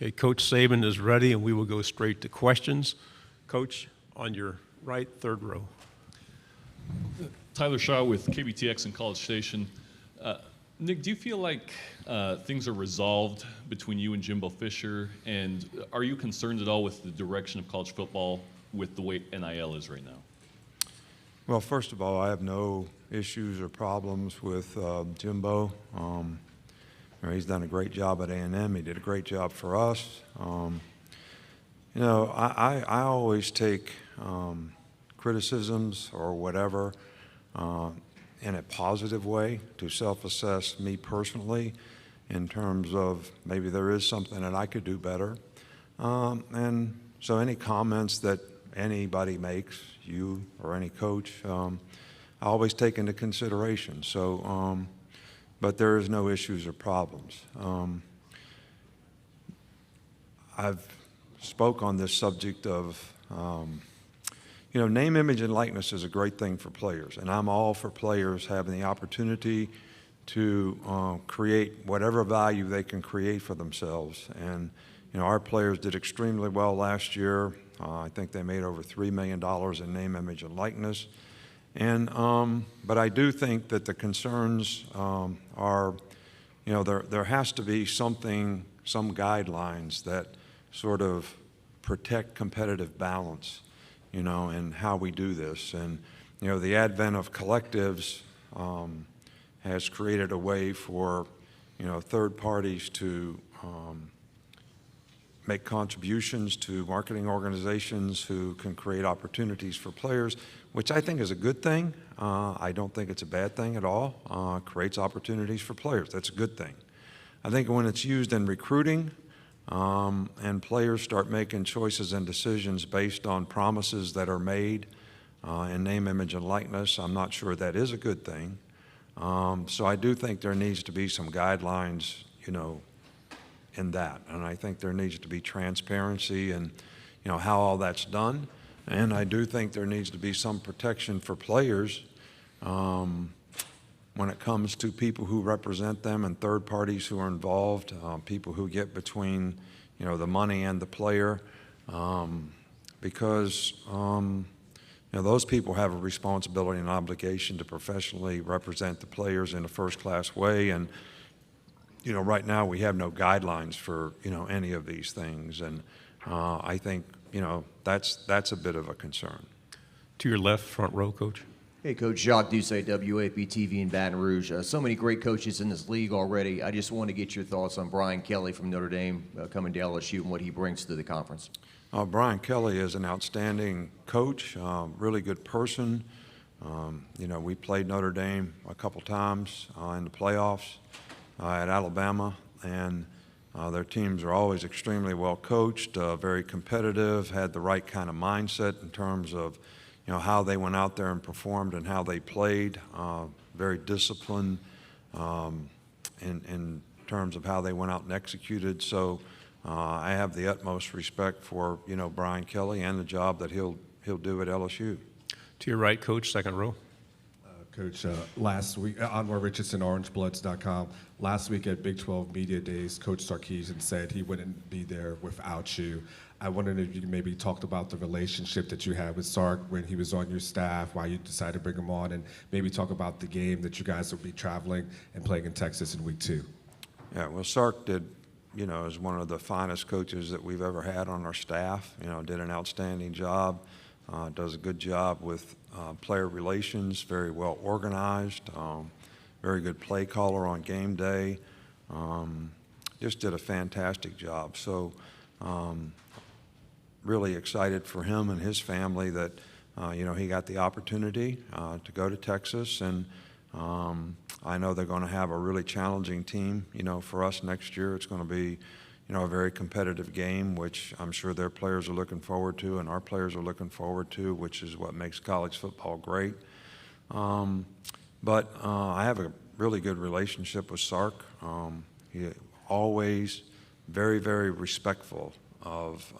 Okay, Coach Saban is ready, and we will go straight to questions. Coach, on your right, third row. Tyler Shaw with KBTX and College Station. Nick, do you feel like things are resolved between you and Jimbo Fisher? And are you concerned at all with the direction of college football with the way NIL is right now? Well, first of all, I have no issues or problems with Jimbo. He's done a great job at A&M. He did a great job for us. I always take criticisms or whatever in a positive way to self-assess me personally in terms of maybe there is something that I could do better. And so any comments that anybody makes, you or any coach, I always take into consideration. So, but there is no issues or problems. I've spoke on this subject of, name, image, and likeness is a great thing for players, and I'm all for players having the opportunity to create whatever value they can create for themselves. And our players did extremely well last year. I think they made over $3 million in name, image, and likeness. And but I do think that the concerns are, there has to be some guidelines that sort of protect competitive balance, and how we do this. And the advent of collectives has created a way for third parties to make contributions to marketing organizations who can create opportunities for players, which I think is a good thing. I don't think it's a bad thing at all. Creates opportunities for players. That's a good thing. I think when it's used in recruiting and players start making choices and decisions based on promises that are made in name, image, and likeness, I'm not sure that is a good thing. So I do think there needs to be some guidelines, in that. And I think there needs to be transparency in, how all that's done. And I do think there needs to be some protection for players when it comes to people who represent them and third parties who are involved, people who get between, the money and the player, because those people have a responsibility and obligation to professionally represent the players in a first-class way. And right now we have no guidelines for any of these things, and I think that's a bit of a concern. To your left, front row, Coach. Hey, Coach. Jacques Doucet, WAP-TV in Baton Rouge. So many great coaches in this league already. I just want to get your thoughts on Brian Kelly from Notre Dame coming to LSU and what he brings to the conference. Brian Kelly is an outstanding coach, really good person. We played Notre Dame a couple times in the playoffs at Alabama, and their teams are always extremely well coached, very competitive, had the right kind of mindset in terms of how they went out there and performed and how they played, very disciplined in terms of how they went out and executed. So I have the utmost respect for Brian Kelly and the job that he'll do at LSU. To your right, Coach, second row. Coach, last week, Anwar Richardson, OrangeBloods.com. Last week at Big 12 Media Days, Coach Sarkeesian said he wouldn't be there without you. I wondered if you maybe talked about the relationship that you had with Sark when he was on your staff, why you decided to bring him on, and maybe talk about the game that you guys will be traveling and playing in Texas in week 2. Yeah, well, Sark did, is one of the finest coaches that we've ever had on our staff. Did an outstanding job. Does a good job with player relations, very well organized, very good play caller on game day. Just did a fantastic job. So really excited for him and his family that, he got the opportunity to go to Texas. And I know they're going to have a really challenging team, for us next year. It's going to be, a very competitive game, which I'm sure their players are looking forward to and our players are looking forward to, which is what makes college football great. But I have a really good relationship with Sark. He always very, very respectful of,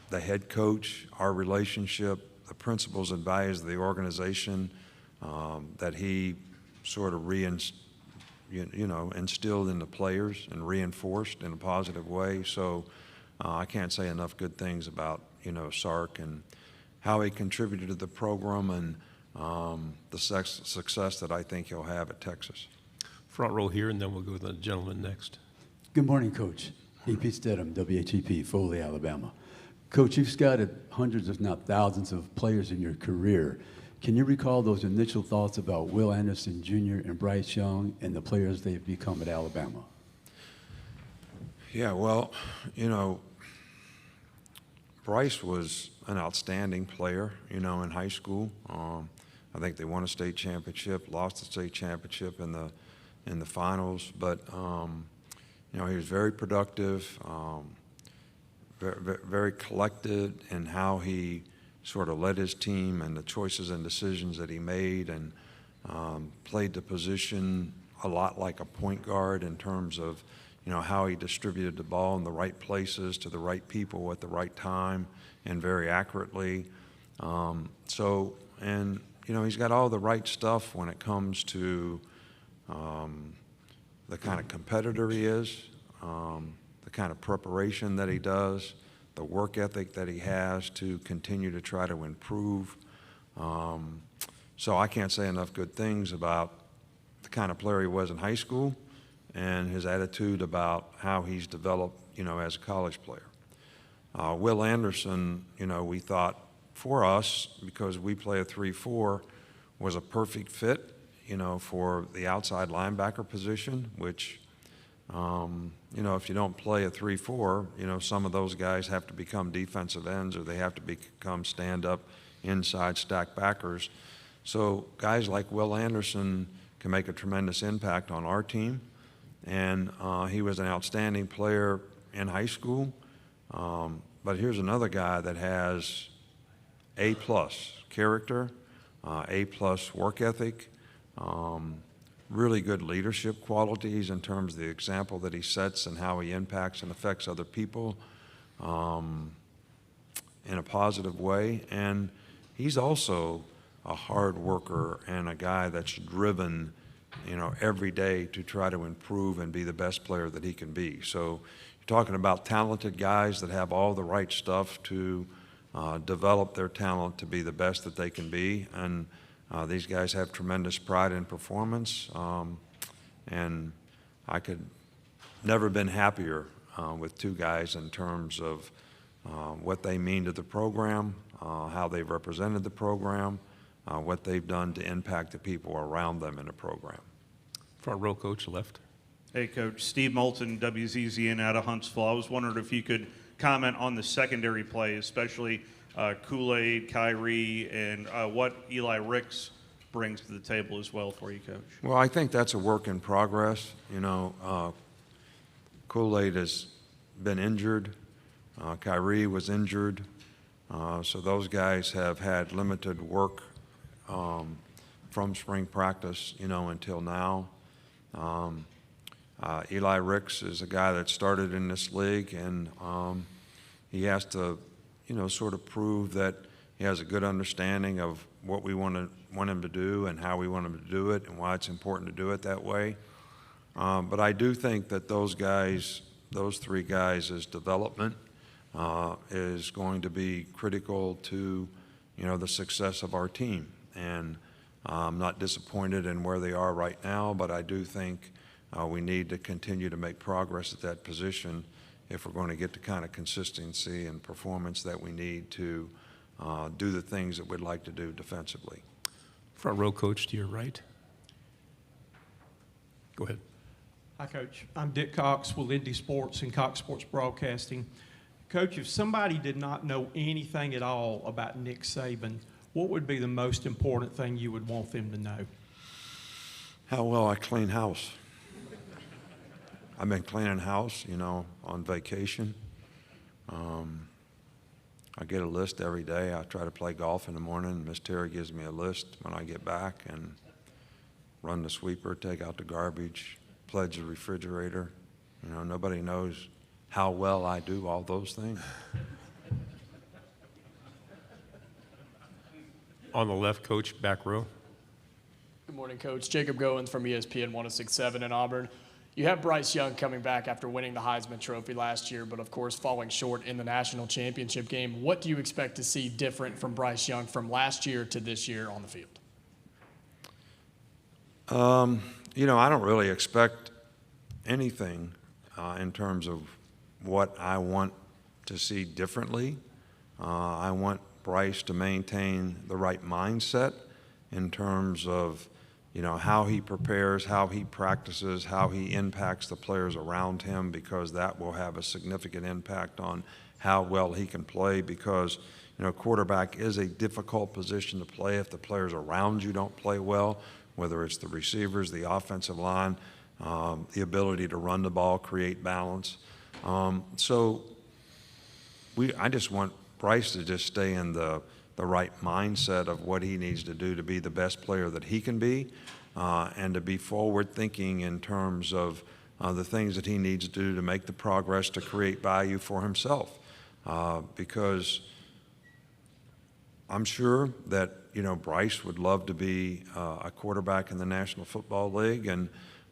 the head coach, our relationship, the principles and values of the organization that he sort of you know, instilled in the players and reinforced in a positive way. So I can't say enough good things about, you know, Sark and how he contributed to the program and the success that I think he'll have at Texas. Front row here, and then we'll go to the gentleman next. Good morning, Coach. E.P. Stedham, WHEP, Foley, Alabama. Coach, you've scouted hundreds, if not thousands, of players in your career. Can you recall those initial thoughts about Will Anderson Jr. and Bryce Young and the players they've become at Alabama? Yeah, well, you know, Bryce was an outstanding player, you know, in high school. I think they won a state championship, lost the state championship in the finals, but you know, he was very productive, very collected in how he sort of led his team and the choices and decisions that he made, and played the position a lot like a point guard in terms of, you know, how he distributed the ball in the right places to the right people at the right time and very accurately. And you know, he's got all the right stuff when it comes to the kind of competitor he is, the kind of preparation that he does, the work ethic that he has to continue to try to improve. So I can't say enough good things about the kind of player he was in high school and his attitude about how he's developed, you know, as a college player. Will Anderson, you know, we thought for us, because we play a 3-4, was a perfect fit, you know, for the outside linebacker position, which, you know, if you don't play a 3-4, you know, some of those guys have to become defensive ends or they have to become stand-up inside stack backers. So guys like Will Anderson can make a tremendous impact on our team. And he was an outstanding player in high school. But here's another guy that has A+ character, A+ work ethic, really good leadership qualities in terms of the example that he sets and how he impacts and affects other people in a positive way. And he's also a hard worker and a guy that's driven, you know, every day to try to improve and be the best player that he can be. So you're talking about talented guys that have all the right stuff to develop their talent to be the best that they can be. And these guys have tremendous pride in performance. And I could never been happier with two guys in terms of what they mean to the program, how they've represented the program, what they've done to impact the people around them in the program. Front row, coach, left. Hey, Coach. Steve Moulton, WZZN out of Huntsville. I was wondering if you could comment on the secondary play, especially Kool-Aid, Kyrie, and what Eli Ricks brings to the table as well for you, Coach. Well, I think that's a work in progress. You know, Kool-Aid has been injured. Kyrie was injured. So those guys have had limited work from spring practice, you know, until now. Eli Ricks is a guy that started in this league, and he has to, you know, sort of prove that he has a good understanding of what we want him to do and how we want him to do it and why it's important to do it that way. But I do think that those guys, those three guys' development is going to be critical to, you know, the success of our team. And I'm not disappointed in where they are right now, but I do think we need to continue to make progress at that position if we're going to get the kind of consistency and performance that we need to do the things that we'd like to do defensively. Front row, coach, to your right. Go ahead. Hi, Coach. I'm Dick Cox with Indy Sports and Cox Sports Broadcasting. Coach, if somebody did not know anything at all about Nick Saban, what would be the most important thing you would want them to know? How well I clean house. I've been cleaning house, you know, on vacation. I get a list every day. I try to play golf in the morning. Miss Terry gives me a list when I get back, and run the sweeper, take out the garbage, pledge the refrigerator. You know, nobody knows how well I do all those things. On the left, coach, back row. Good morning, Coach. Jacob Goins from ESPN 106.7 in Auburn. You have Bryce Young coming back after winning the Heisman Trophy last year, but of course falling short in the national championship game. What do you expect to see different from Bryce Young from last year to this year on the field? I don't really expect anything in terms of what I want to see differently. I want Bryce to maintain the right mindset in terms of, how he prepares, how he practices, how he impacts the players around him, because that will have a significant impact on how well he can play, because, quarterback is a difficult position to play if the players around you don't play well, whether it's the receivers, the offensive line, the ability to run the ball, create balance. I just want Bryce to just stay in the right mindset of what he needs to do to be the best player that he can be, and to be forward thinking in terms of the things that he needs to do to make the progress to create value for himself. Because I'm sure that, Bryce would love to be a quarterback in the National Football League, and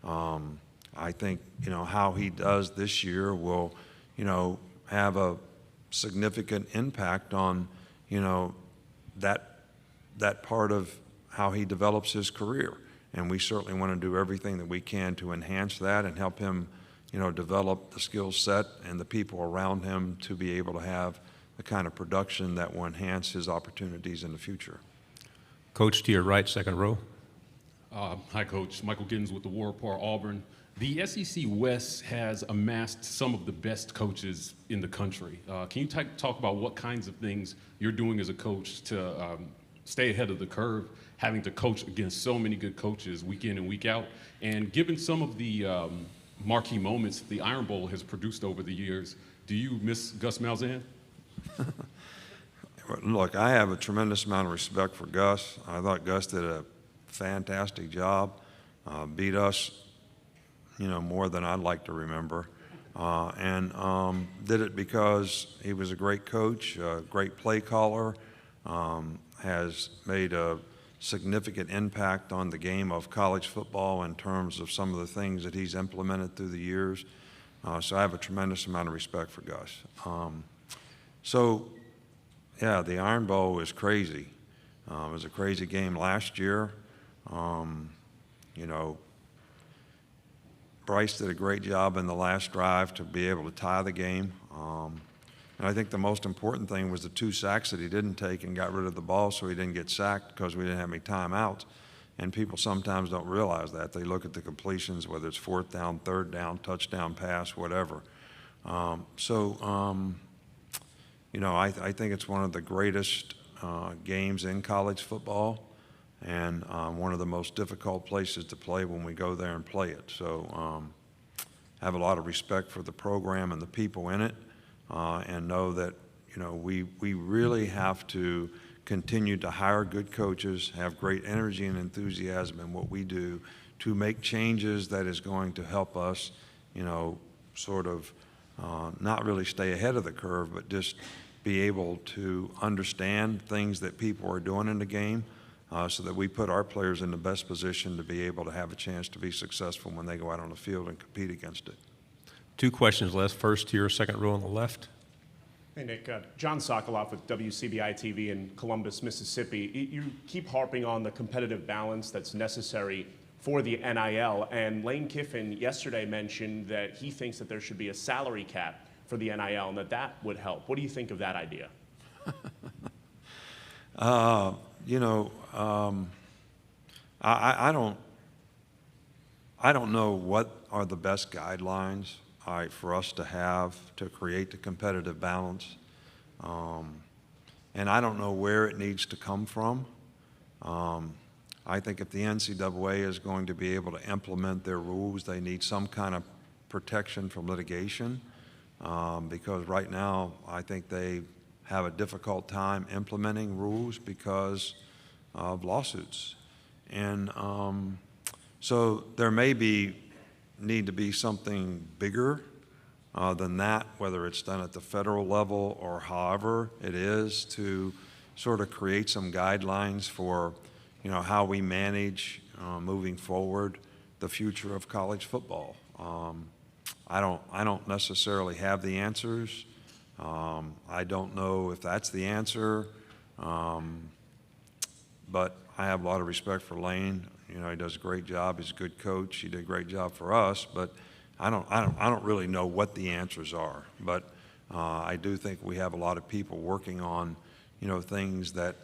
I think, how he does this year will, have a significant impact on, that part of how he develops his career. And we certainly want to do everything that we can to enhance that and help him, develop the skill set and the people around him to be able to have the kind of production that will enhance his opportunities in the future. Coach, to your right, second row. Hi, Coach. Michael Gibbs with the Warpar Auburn. The SEC West has amassed some of the best coaches in the country. Can you talk about what kinds of things you're doing as a coach to stay ahead of the curve, having to coach against so many good coaches week in and week out? And given some of the marquee moments the Iron Bowl has produced over the years, do you miss Gus Malzahn? Look, I have a tremendous amount of respect for Gus. I thought Gus did a fantastic job, beat us, more than I'd like to remember, and did it because he was a great coach, a great play caller, has made a significant impact on the game of college football in terms of some of the things that he's implemented through the years. So I have a tremendous amount of respect for Gus. Yeah, the Iron Bowl is crazy. It was a crazy game last year. Bryce did a great job in the last drive to be able to tie the game. And I think the most important thing was the 2 sacks that he didn't take and got rid of the ball so he didn't get sacked because we didn't have any timeouts. And people sometimes don't realize that. They look at the completions, whether it's 4th down, 3rd down, touchdown pass, whatever. I think it's one of the greatest games in college football, and one of the most difficult places to play when we go there and play it. So I have a lot of respect for the program and the people in it, and know that we really have to continue to hire good coaches, have great energy and enthusiasm in what we do to make changes that is going to help us, sort of not really stay ahead of the curve, but just be able to understand things that people are doing in the game, so that we put our players in the best position to be able to have a chance to be successful when they go out on the field and compete against it. 2 questions left. First here, second row on the left. Hey, Nick. John Sokoloff with WCBI TV in Columbus, Mississippi. You keep harping on the competitive balance that's necessary for the NIL, and Lane Kiffin yesterday mentioned that he thinks that there should be a salary cap for the NIL and that would help. What do you think of that idea? I don't know what are the best guidelines for us to have to create the competitive balance, and I don't know where it needs to come from. I think if the NCAA is going to be able to implement their rules, they need some kind of protection from litigation, because right now I think they have a difficult time implementing rules because of lawsuits. And so there may need to be something bigger than that, whether it's done at the federal level or however it is, to sort of create some guidelines for how we manage moving forward the future of college football. I don't necessarily have the answers. I don't know if that's the answer, but I have a lot of respect for Lane. You know, he does a great job. He's a good coach. He did a great job for us, but I don't really know what the answers are. But I do think we have a lot of people working on, you know, things that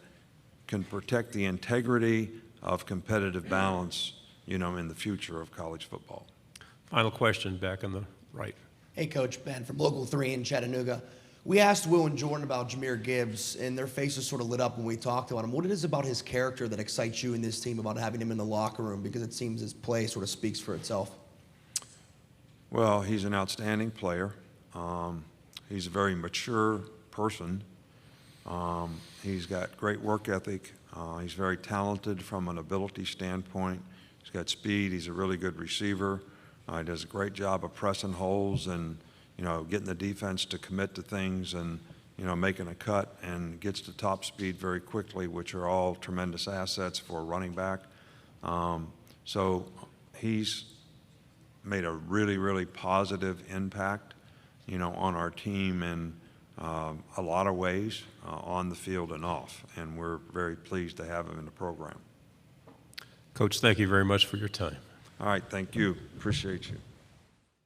can protect the integrity of competitive balance, you know, in the future of college football. Final question back on the right. Hey, Coach, Ben from Local 3 in Chattanooga. We asked Will and Jordan about Jameer Gibbs, and their faces sort of lit up when we talked about him. What it is about his character that excites you and this team about having him in the locker room? Because it seems his play sort of speaks for itself. Well, he's an outstanding player. He's a very mature person. He's got great work ethic. He's very talented from an ability standpoint. He's got speed. He's a really good receiver. He does a great job of pressing holes and, you know, getting the defense to commit to things and, you know, making a cut, and gets to top speed very quickly, which are all tremendous assets for a running back. So he's made a really, really positive impact, you know, on our team in a lot of ways, on the field and off, and we're very pleased to have him in the program. Coach, thank you very much for your time. All right, thank you. Appreciate you.